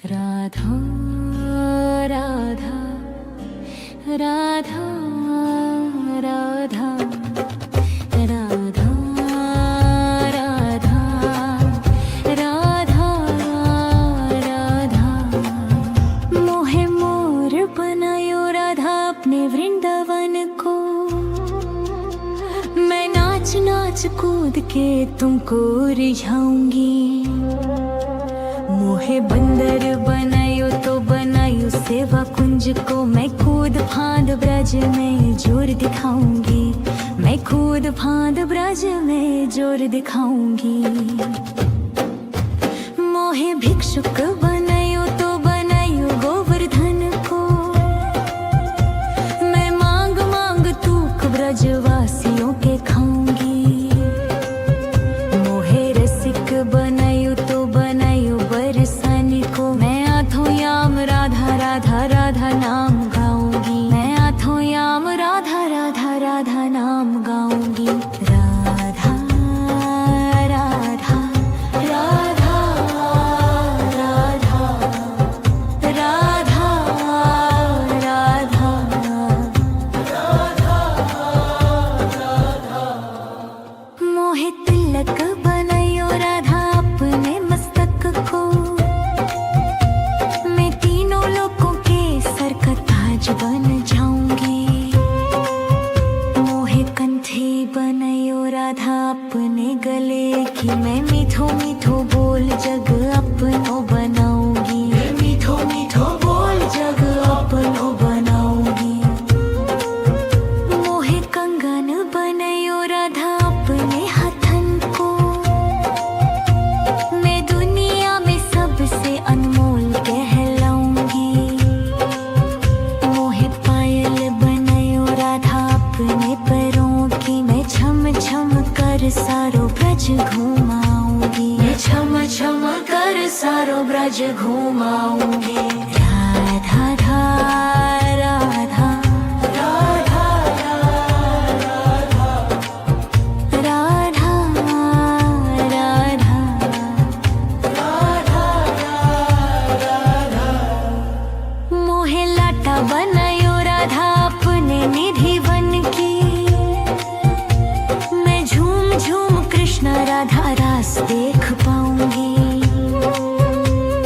राधा राधा राधा राधा राधा राधा राधा राधा मोहे मोर बनायो राधा अपने वृंदावन को। मैं नाच नाच कूद के तुमको रिझाऊंगी। मोहे बंदर बनायो तो बनायो सेवा कुंज को। मैं कूद फांद ब्रज में जोर दिखाऊंगी। मैं कूद फांद ब्रज में जोर दिखाऊंगी। मोहे भिक्षुक बनायो तो बनायो गोवर्धन को। मैं मांग मांग तूक ब्रजवासियों के खाऊंगी। मोहे रसिक बनायो तो बनायो बरसाने को। मैं आठों याम राधा राधा राधा नाम गाऊंगी। मैं आठों याम राधा राधा राधा नाम गाऊंगी। राधा राधा राधा राधा राधा राधा मोहे तिलक बनायो राधा अपने मस्तक को। मैं तीनों लोगों के सर का ताज बन जाऊंगी। मोहे कंठी बनायो राधा अपने गले की। मैं मीठो मीठो बोल जग अपनो बनाऊंगी। मैं मीठो मीठो बोल जग अपनो बनाऊंगी। मोहे कंगन बनायो राधा अपने हथन को। मैं दुनिया में सबसे अनमोल कहलाऊंगी। मोहे पायल बनायो राधा अपने पैरों की। मैं छम छम कर सारो ब्रज घुमाऊंगी। मैं छम छम कर सारो ब्रज घुमाऊंगी। राधा राधा राधा राधा राधा मोहे लाटा बनायो राधा अपने निधि बन की। मैं झूम झूम कृष्ण राधा रास देख पाऊंगी।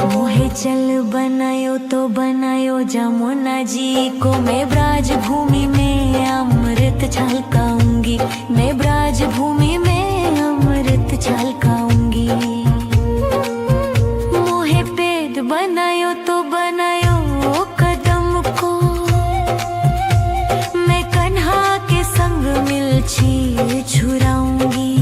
मोहे चल बनायो तो बनायो जमुना जी को। मैं ब्राज भूमि में अमृत छलकाऊंगी। मैं ब्राज भूमि में अमृत छलकाऊंगी। मोहे पेड़ बनायो तो बनायो कदम को। मैं कन्हा के संग मिलछी छुराऊंगी।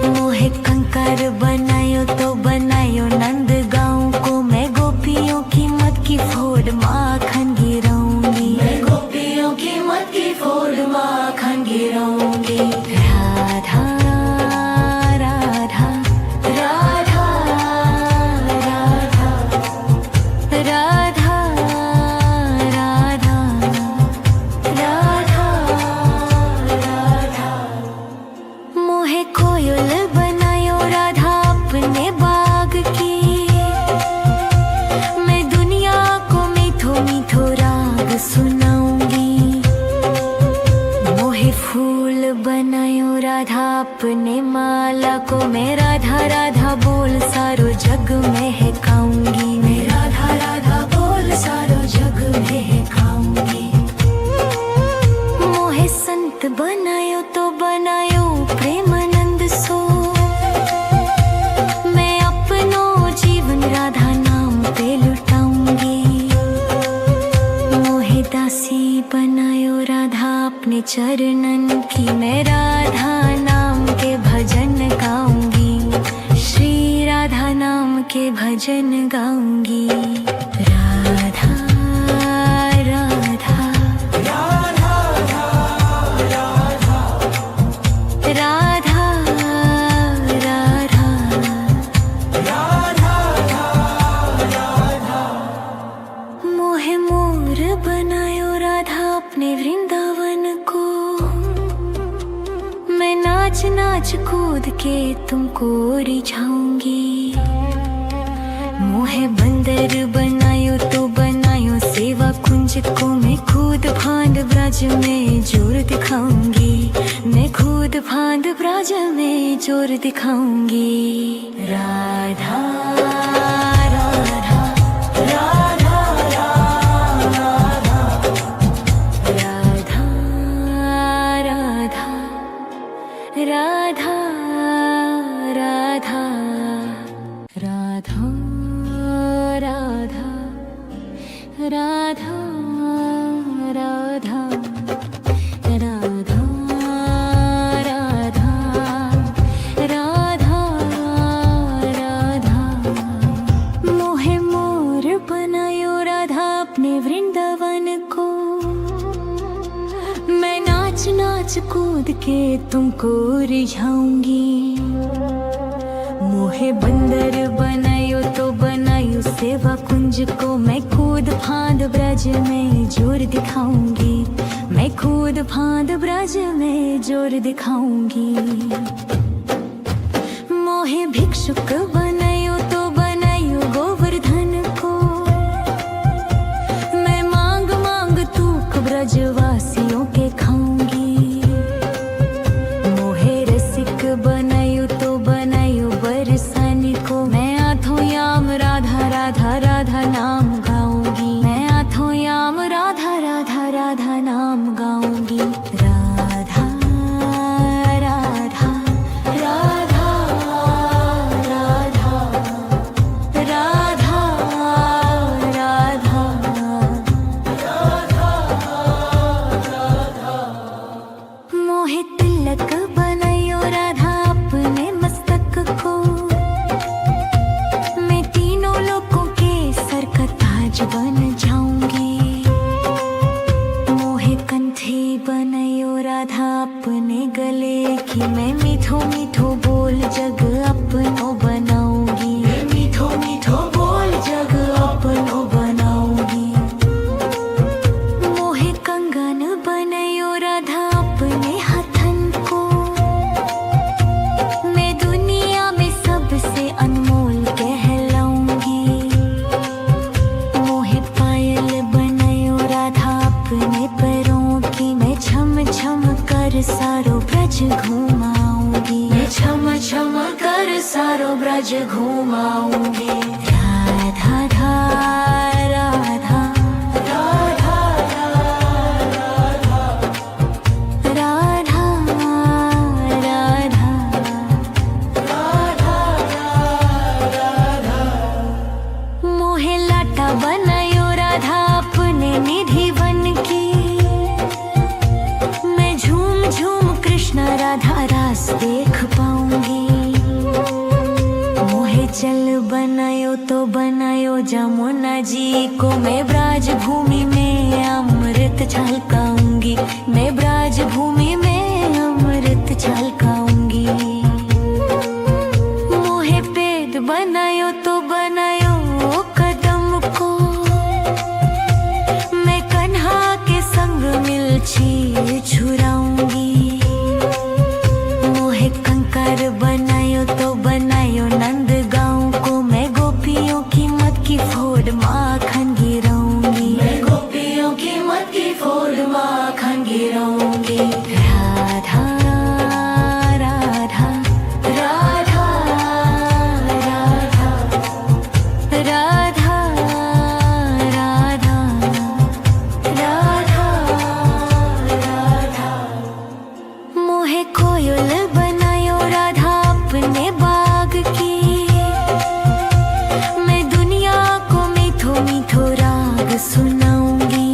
मोहे कंकर बनायो तो बनायो नंद गांव को। मैं गोपियों की मत की फोड़ माखन गिराऊंगी। मैं गोपियों की मत की फोड़ माखन गिराऊंगी। राधा राधा राधा राधा राधा राधा राधा मोहे कोयल बनायो राधा अपने बाग की। मैं दुनिया को मीठो मीठो राग सुनाऊंगी। मोहे फूल बनायो राधा अपने माला को। मैं राधा राधा बोल सारो जग में है गाऊंगी। मैं राधा राधा बोल सारो जग में है गाऊंगी। मोहे संत बनायो तो बनायो प्रेमानंद सो। मैं अपनो जीवन राधा नाम पे लुटाऊंगी। मोहे दासी बनायो राधा अपने चरणन की। मैं राधा नाम के भजन गाऊंगी। श्री राधा नाम के भजन गाऊंगी। राधा राधा राधा राधा मोहे मोर बनायो राधा अपने वृंदावन को। मैं नाच नाच कूद के तुमको रिझाऊंगी। मोहे मोहे बंदर बनायो तो बनायो सेवा कुंज को मैं खुद फांद ब्रज में जोर दिखाऊंगी, मैं खुद फांद ब्रज में जोर दिखाऊंगी। राधा राधा राधा राधा राधा राधा राधा राधा राधा राधा राधा राधा राधा राधा मोहे मोर बनायो राधा अपने वृंदावन को, मैं नाच नाच कूद के तुमको रिझाऊंगी। मोहे बंदर बनायो तो बनायो सेवा कुंज को, मैं खुद फांद ब्रज में जोर दिखाऊंगी, मैं खुद फांद ब्रज में जोर दिखाऊंगी। मोहे भिक्षुक बनायो तो बनायो गोवर्धन को, मैं मांग मांग तूक ब्रजवासियों के खाऊंगी। मोहे रसिक बनायो तो बनायो बरसाने को, मैं आठों याम राधा राधा राधा नाम गाऊंगी, मैं आठों याम राधा राधा राधा नाम गाऊंगी। राधा राधा राधा राधा राधा राधा मोहे तिलक बनायो राधा अपने मस्तक को, मैं तीनों लोगों के सर का ताज बन जाऊंगी। मोहे कंठी बनायो राधा अपने गले की, मैं मीठो मीठो बोल जग अपनो बनाऊंगी, मैं मीठो मीठो बोल जग अपनो बनाऊंगी। मोहे कंगन बनायो राधा अपने हाथन को, मैं दुनिया में सबसे अनमोल कहलाऊंगी। मोहे पायल बनायो राधा अपने पैरों की, मैं छम छम कर सारो ब्रज घुमाऊंगी, मैं छम छम कर सारो ब्रज घुमाऊंगी। राधा राधा राधा राधा राधा राधा मोहे लाटा बनायो राधा अपने निधि बन की, मैं झूम झूम कृष्ण राधा रास देख पाऊंगी। मोहे चल बनायो तो बनायो जमुना जी को, मैं ब्राज भूमि में अमृत छलकाऊंगी, मैं ब्राज भूमि में अमृत छलकाऊंगी। मोहे पेद बनायो तो बनायो कदम को, मैं कन्हा के संग मिलछी छुराऊंगी। मोहे कंकर बनायो तो बनायो नंद गांव को, मैं गोपियों की मत की फोड़ माखन गिराऊंगी, मैं गोपियों की मत की फोड़ माखन गिराऊंगी। राधा राधा राधा राधा राधा राधा राधा मोहे कोयल बनायो राधा अपने बाग की, मैं दुनिया को मीठो मीठो राग सुनाऊंगी।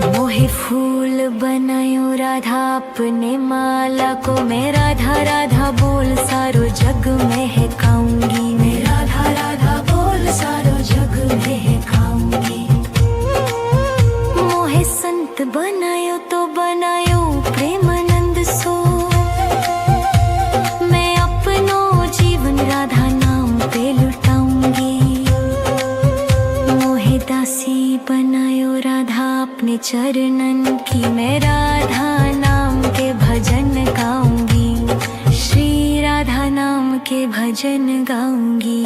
मोहे फूल बनायो राधा अपने माला को, मैं राधा राधा बोल सारो जग में है गाऊंगी, मैं राधा राधा बोल सारो जग में है गाऊंगी। मोहे संत बनायो तो बनायो प्रेमानंद सो, मैं अपनो जीवन राधा नाम पे लुटाऊंगी। मोहे दासी बनायो राधा अपने चरणन की, मैं राधा नाम के भजन गाऊंगी, श्री राधा नाम के भजन गाऊंगी।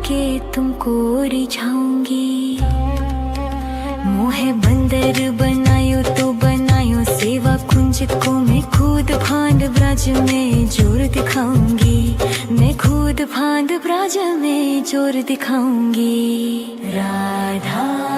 के तुमको रिझाऊंगी। मोहे बंदर बनायो तो बनायो सेवा कुंज को, मैं खुद फांद ब्रज में जोर दिखाऊंगी। मैं खुद फांद ब्रज में जोर दिखाऊंगी। राधा